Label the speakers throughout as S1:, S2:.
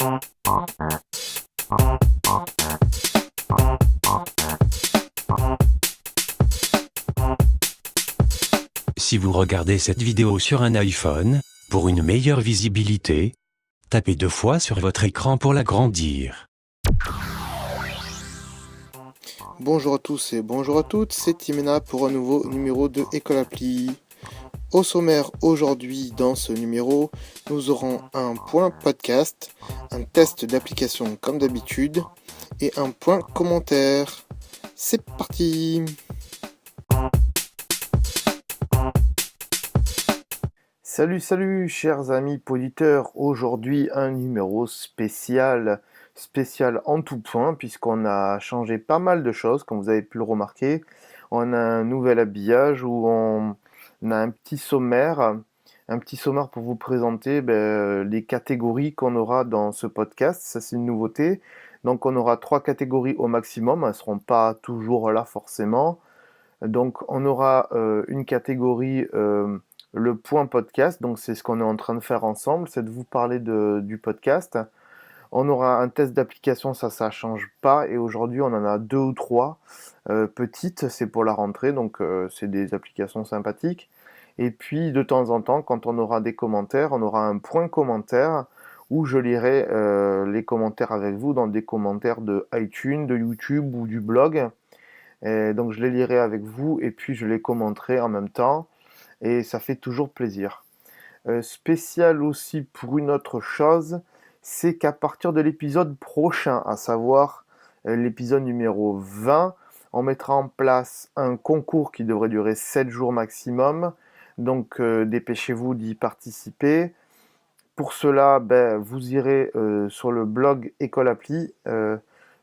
S1: Si vous regardez cette vidéo sur un iPhone, pour une meilleure visibilité, tapez 2 fois sur votre écran pour l'agrandir.
S2: Bonjour à tous et bonjour à toutes, c'est Timena pour un nouveau numéro de École Appli. Au sommaire aujourd'hui dans ce numéro, nous aurons un point podcast, un test d'application comme d'habitude et un point commentaire. C'est parti! Salut chers amis auditeurs, aujourd'hui un numéro spécial en tout point puisqu'on a changé pas mal de choses comme vous avez pu le remarquer. On a un nouvel habillage où on a un petit sommaire pour vous présenter les catégories qu'on aura dans ce podcast, ça c'est une nouveauté. Donc on aura 3 catégories au maximum, elles ne seront pas toujours là forcément. Donc on aura une catégorie le point podcast, donc c'est ce qu'on est en train de faire ensemble, c'est de vous parler du podcast. On aura un test d'application, ça change pas, et aujourd'hui on en a 2 ou 3 petites, c'est pour la rentrée, donc c'est des applications sympathiques. Et puis de temps en temps, quand on aura des commentaires, on aura un point commentaire où je lirai les commentaires avec vous dans des commentaires de iTunes, de YouTube ou du blog. Et donc je les lirai avec vous et puis je les commenterai en même temps et ça fait toujours plaisir. Spécial aussi pour une autre chose, c'est qu'à partir de l'épisode prochain, à savoir l'épisode numéro 20, on mettra en place un concours qui devrait durer 7 jours maximum. Donc dépêchez-vous d'y participer. Pour cela, vous irez sur le blog École Appli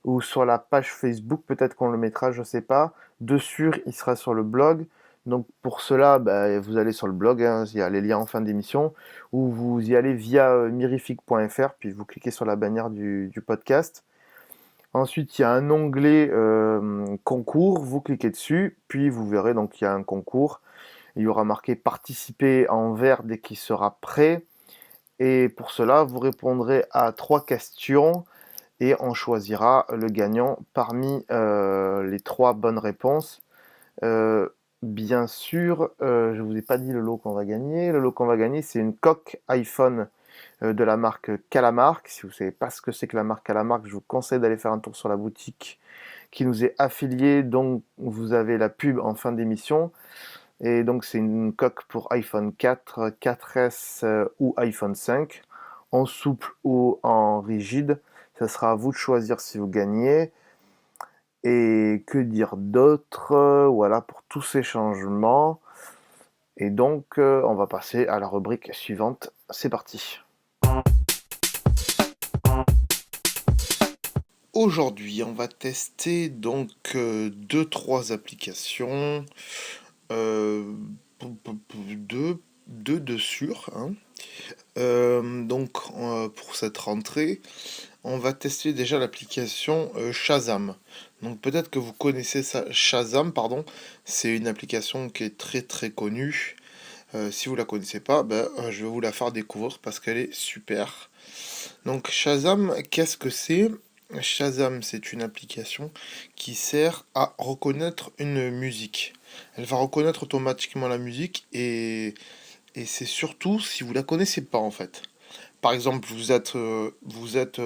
S2: ou sur la page Facebook, peut-être qu'on le mettra, je ne sais pas. De sûr, il sera sur le blog. Donc pour cela, vous allez sur le blog, hein, il y a les liens en fin d'émission, ou vous y allez via mirific.fr, puis vous cliquez sur la bannière du podcast. Ensuite, il y a un onglet concours, vous cliquez dessus, puis vous verrez, donc il y a un concours. Il y aura marqué participer en vert dès qu'il sera prêt. Et pour cela, vous répondrez à 3 questions et on choisira le gagnant parmi les 3 bonnes réponses. Bien sûr, je ne vous ai pas dit le lot qu'on va gagner. Le lot qu'on va gagner, c'est une coque iPhone de la marque Calamark. Si vous ne savez pas ce que c'est que la marque Calamark, je vous conseille d'aller faire un tour sur la boutique qui nous est affiliée, donc vous avez la pub en fin d'émission. Et donc c'est une coque pour iPhone 4, 4S ou iPhone 5, en souple ou en rigide. Ça sera à vous de choisir si vous gagnez. Et que dire d'autre? Voilà pour tous ces changements. Et donc on va passer à la rubrique suivante. C'est parti. Aujourd'hui, on va tester donc 2-3 applications. Euh, deux de sûr, hein. Donc pour cette rentrée, on va tester déjà l'application Shazam. Donc peut-être que vous connaissez ça, Shazam, pardon. C'est une application qui est très très connue. Si vous la connaissez pas, je vais vous la faire découvrir parce qu'elle est super. Donc Shazam, qu'est-ce que c'est? Shazam, c'est une application qui sert à reconnaître une musique. Elle va reconnaître automatiquement la musique et c'est surtout si vous la connaissez pas en fait. Par exemple, vous êtes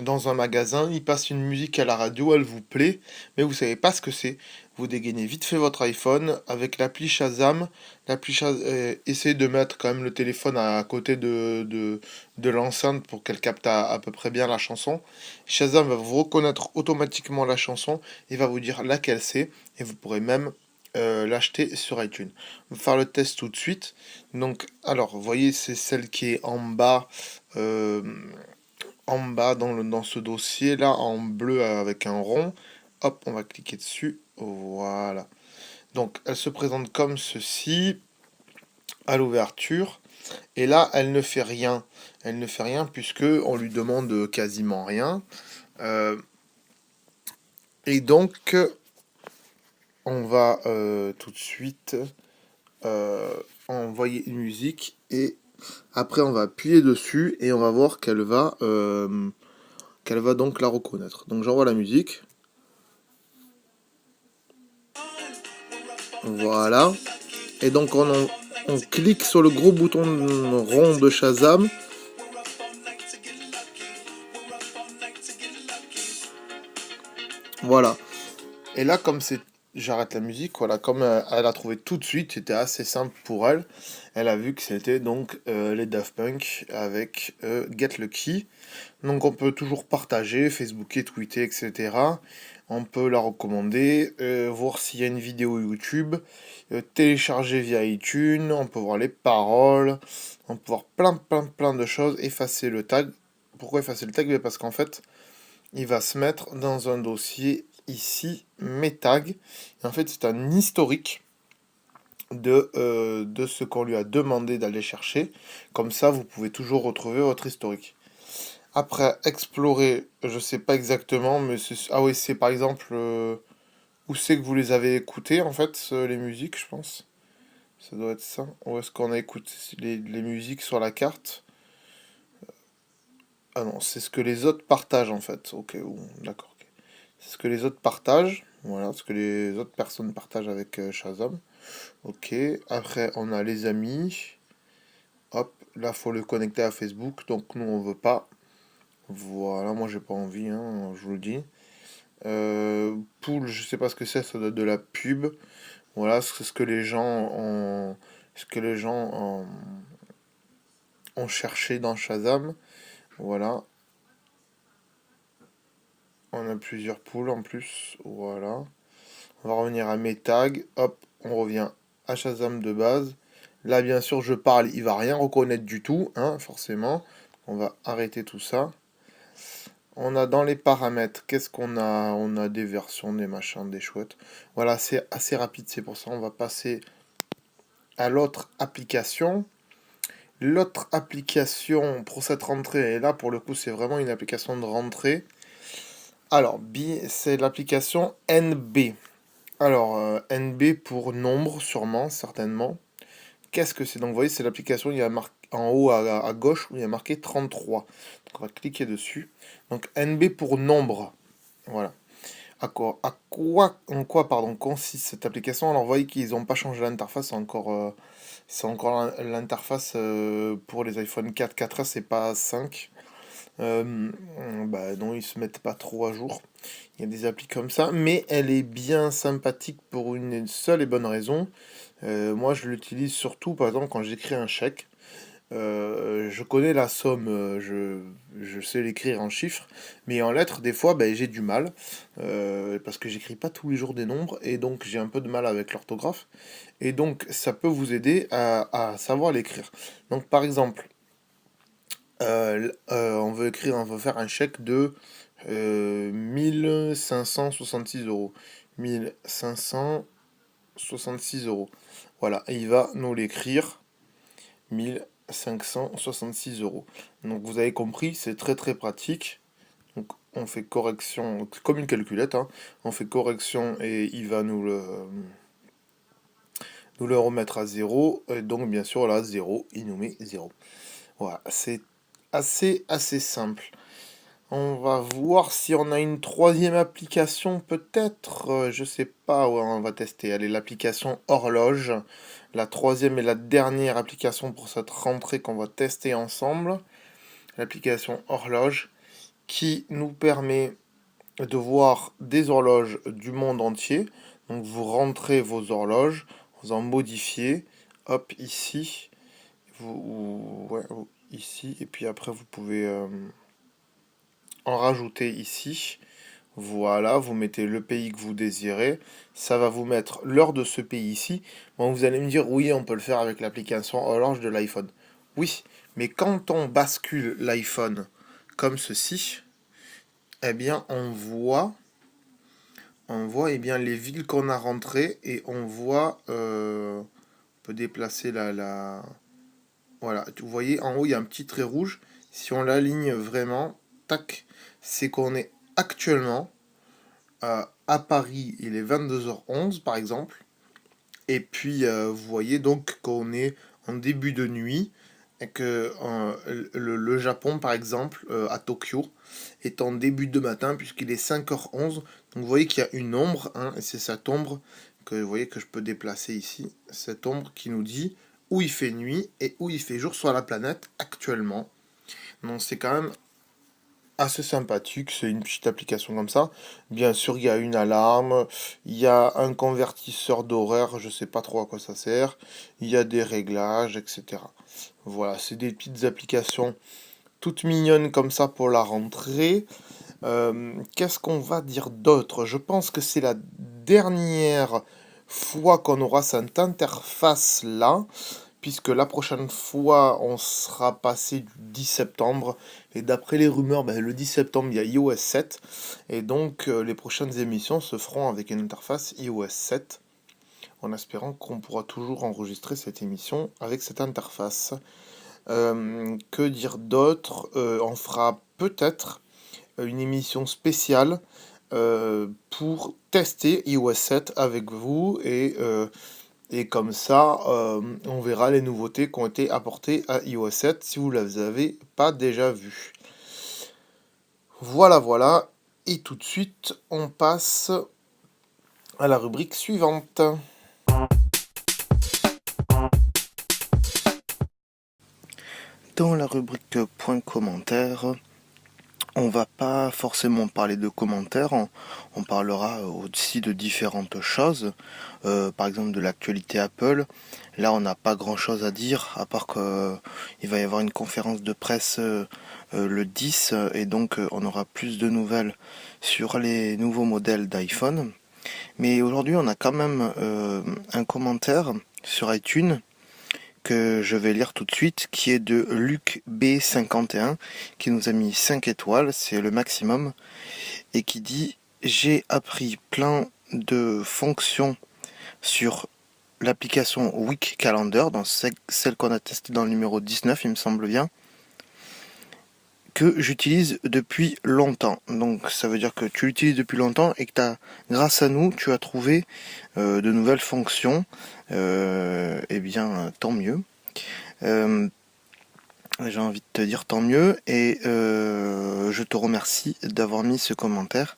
S2: dans un magasin, il passe une musique à la radio, elle vous plaît, mais vous savez pas ce que c'est. Vous dégainez vite fait votre iPhone avec l'appli Shazam. Essayez de mettre quand même le téléphone à côté de l'enceinte pour qu'elle capte à peu près bien la chanson. Shazam va vous reconnaître automatiquement la chanson et va vous dire laquelle c'est. Et vous pourrez même l'acheter sur iTunes. On va faire le test tout de suite. Donc, alors, vous voyez, c'est celle qui est euh, en bas dans ce dossier là, en bleu avec un rond. Hop, on va cliquer dessus. Voilà. Donc, elle se présente comme ceci à l'ouverture. Et là, elle ne fait rien. Elle ne fait rien puisque on lui demande quasiment rien. Euh, et donc, on va tout de suite envoyer une musique et Après, on va appuyer dessus et on va voir qu'elle va donc la reconnaître. Donc j'envoie la musique. Voilà. Et donc on clique sur le gros bouton rond de Shazam. Voilà. Et là, comme c'est... J'arrête la musique, voilà, comme elle a trouvé tout de suite, c'était assez simple pour elle. Elle a vu que c'était donc les Daft Punk avec Get Lucky. Donc on peut toujours partager, Facebooker, tweeter, etc. On peut la recommander, voir s'il y a une vidéo YouTube, télécharger via iTunes, on peut voir les paroles, on peut voir plein de choses, effacer le tag. Pourquoi effacer le tag? Ben, parce qu'en fait, il va se mettre dans un dossier ici, mes tags. Et en fait, c'est un historique de ce qu'on lui a demandé d'aller chercher. Comme ça, vous pouvez toujours retrouver votre historique. Après, explorer, je sais pas exactement, mais c'est... Ah oui, c'est par exemple... où c'est que vous les avez écoutés, en fait, les musiques, je pense. Ça doit être ça. Où est-ce qu'on a écouté les musiques sur la carte? Ah non, c'est ce que les autres partagent, en fait. Ok, d'accord. Ok. C'est ce que les autres partagent. Voilà, ce que les autres personnes partagent avec Shazam. Ok, après, on a les amis. Hop, là, faut le connecter à Facebook. Donc, nous, on veut pas. Voilà, moi, j'ai pas envie, hein, je vous le dis. Pool, je sais pas ce que c'est, ça doit être de la pub. Voilà, c'est ce que les gens ont cherché dans Shazam. Voilà, on a plusieurs pools en plus. Voilà, on va revenir à mes tags. Hop, on revient à Shazam de base. Là, bien sûr, je parle, il va rien reconnaître du tout, hein, forcément. On va arrêter tout ça. On a dans les paramètres, qu'est-ce qu'on a? On a des versions, des machins, des chouettes. Voilà, c'est assez rapide, c'est pour ça on va passer à l'autre application. L'autre application pour cette rentrée, et là pour le coup c'est vraiment une application de rentrée. Alors, c'est l'application NB. Alors, NB pour nombre, sûrement, certainement. Qu'est-ce que c'est? Donc, vous voyez, c'est l'application, il y a marqué en haut à gauche où il y a marqué 33. Donc, on va cliquer dessus. Donc, NB pour nombre. Voilà. En quoi, pardon, consiste cette application? Alors, vous voyez qu'ils n'ont pas changé l'interface, c'est encore l'interface pour les iPhone 4, 4S, c'est pas 5. Bah non, ils se mettent pas trop à jour. Il y a des applis comme ça, mais elle est bien sympathique pour une seule et bonne raison. Moi, je l'utilise surtout, par exemple, quand j'écris un chèque. Je connais la somme, je sais l'écrire en chiffres, mais en lettres, des fois, ben, j'ai du mal, parce que j'écris pas tous les jours des nombres, et donc j'ai un peu de mal avec l'orthographe, et donc ça peut vous aider à savoir l'écrire. Donc par exemple, on veut faire un chèque de 1566 euros. 1566 euros. Voilà, et il va nous l'écrire 1566 euros. Donc vous avez compris, c'est très pratique. Donc on fait correction, comme une calculette, hein. On fait correction et il va nous le remettre à zéro. Et donc bien sûr là, zéro, il nous met zéro. Voilà, c'est assez simple. On va voir si on a une troisième application, peut-être. Je sais pas, ouais, on va tester. Allez, l'application Horloge. La troisième et la dernière application pour cette rentrée qu'on va tester ensemble. L'application Horloge qui nous permet de voir des horloges du monde entier. Donc vous rentrez vos horloges, vous en modifiez. Hop, ici. Ouais, ici. Et puis après, vous pouvez en rajouter ici. Voilà, vous mettez le pays que vous désirez. Ça va vous mettre l'heure de ce pays ici. Bon, vous allez me dire, oui, on peut le faire avec l'application Horloge de l'iPhone. Oui, mais quand on bascule l'iPhone comme ceci, eh bien, on voit eh bien, les villes qu'on a rentrées et on voit, on peut déplacer voilà, vous voyez, en haut, il y a un petit trait rouge. Si on l'aligne vraiment, tac, c'est qu'on est actuellement à Paris, il est 22h11 par exemple. Et puis vous voyez donc qu'on est en début de nuit. que le Japon, par exemple, à Tokyo, est en début de matin, puisqu'il est 5h11. Donc vous voyez qu'il y a une ombre, hein, et c'est cette ombre que vous voyez que je peux déplacer ici. Cette ombre qui nous dit où il fait nuit et où il fait jour sur la planète actuellement. Donc c'est quand même assez sympathique, c'est une petite application comme ça. Bien sûr, il y a une alarme, il y a un convertisseur d'horaire, je sais pas trop à quoi ça sert, il y a des réglages, etc. Voilà, c'est des petites applications toutes mignonnes comme ça pour la rentrée. Qu'est-ce qu'on va dire d'autre? Je pense que c'est la dernière fois qu'on aura cette interface-là, puisque la prochaine fois, on sera passé du 10 septembre, et d'après les rumeurs, ben, le 10 septembre, il y a iOS 7, et donc les prochaines émissions se feront avec une interface iOS 7, en espérant qu'on pourra toujours enregistrer cette émission avec cette interface. Que dire d'autre? On fera peut-être une émission spéciale pour tester iOS 7 avec vous et comme ça on verra les nouveautés qui ont été apportées à iOS 7 si vous ne les avez pas déjà vues. Voilà, voilà. Et tout de suite, on passe à la rubrique suivante. Dans la rubrique point commentaire, on va pas forcément parler de commentaires, on parlera aussi de différentes choses, par exemple de l'actualité Apple. Là, on n'a pas grand-chose à dire, à part qu'il va y avoir une conférence de presse le 10, et donc on aura plus de nouvelles sur les nouveaux modèles d'iPhone. Mais aujourd'hui, on a quand même un commentaire sur iTunes que je vais lire tout de suite, qui est de Luc B51, qui nous a mis 5 étoiles, c'est le maximum, et qui dit « J'ai appris plein de fonctions sur l'application Week Calendar, dans celle qu'on a testée dans le numéro 19, il me semble bien, que j'utilise depuis longtemps. » Donc ça veut dire que tu l'utilises depuis longtemps et que grâce à nous, tu as trouvé de nouvelles fonctions. Eh bien, tant mieux. J'ai envie de te dire tant mieux et je te remercie d'avoir mis ce commentaire.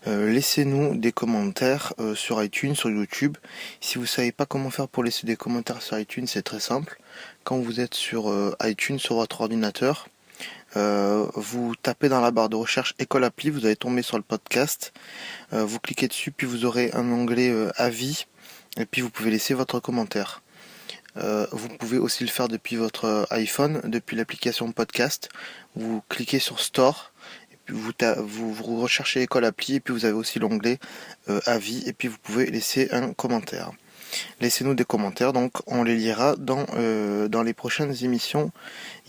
S2: Laissez-nous des commentaires sur iTunes, sur YouTube. Si vous savez pas comment faire pour laisser des commentaires sur iTunes, c'est très simple. Quand vous êtes sur iTunes sur votre ordinateur, vous tapez dans la barre de recherche École Appli, vous allez tomber sur le podcast, vous cliquez dessus, puis vous aurez un onglet avis, et puis vous pouvez laisser votre commentaire. Vous pouvez aussi le faire depuis votre iPhone, depuis l'application podcast. Vous cliquez sur Store, et puis vous recherchez École Appli, et puis vous avez aussi l'onglet avis, et puis vous pouvez laisser un commentaire. Laissez-nous des commentaires, donc on les lira dans les prochaines émissions,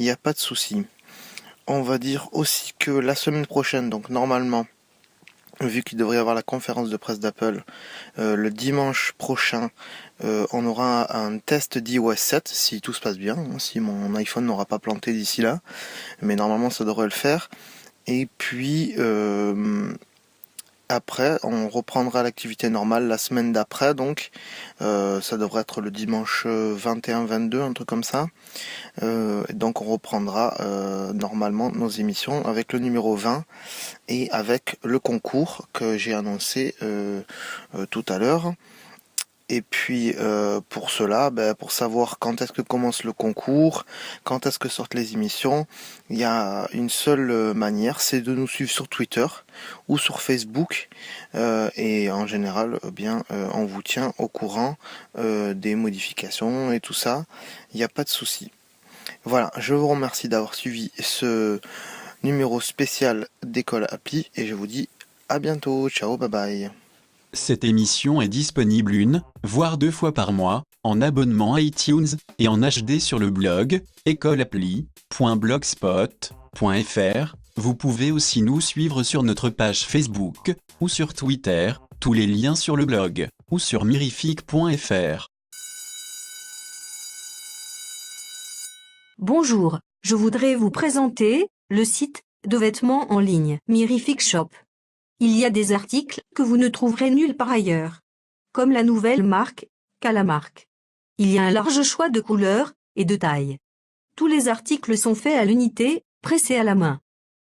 S2: il n'y a pas de souci. On va dire aussi que la semaine prochaine, donc normalement, vu qu'il devrait y avoir la conférence de presse d'Apple, le dimanche prochain, on aura un test d'iOS 7, si tout se passe bien, hein, si mon iPhone n'aura pas planté d'ici là, mais normalement ça devrait le faire. Et puis après, on reprendra l'activité normale la semaine d'après, donc ça devrait être le dimanche 21-22, un truc comme ça. Donc on reprendra normalement nos émissions avec le numéro 20 et avec le concours que j'ai annoncé tout à l'heure. Et puis pour cela, pour savoir quand est-ce que commence le concours, quand est-ce que sortent les émissions, il y a une seule manière, c'est de nous suivre sur Twitter ou sur Facebook. Et en général, on vous tient au courant des modifications et tout ça. Il n'y a pas de souci. Voilà, je vous remercie d'avoir suivi ce numéro spécial d'École Appli et je vous dis à bientôt. Ciao, bye bye.
S3: Cette émission est disponible une, voire 2 fois par mois, en abonnement iTunes, et en HD sur le blog, écoleappli.blogspot.fr. Vous pouvez aussi nous suivre sur notre page Facebook, ou sur Twitter, tous les liens sur le blog, ou sur mirific.fr.
S4: Bonjour, je voudrais vous présenter le site de vêtements en ligne Mirific Shop. Il y a des articles que vous ne trouverez nulle part ailleurs, comme la nouvelle marque Calamarque. Il y a un large choix de couleurs et de tailles. Tous les articles sont faits à l'unité, pressés à la main.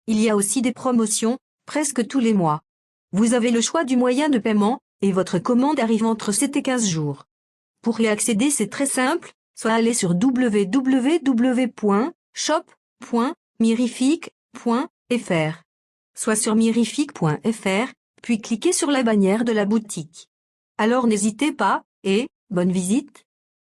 S4: Il y a aussi des promotions, presque tous les mois. Vous avez le choix du moyen de paiement, et votre commande arrive entre 7 et 15 jours. Pour y accéder, c'est très simple, soit aller sur www.shop.mirific.fr, soit sur mirific.fr, puis cliquez sur la bannière de la boutique. Alors n'hésitez pas, et bonne visite!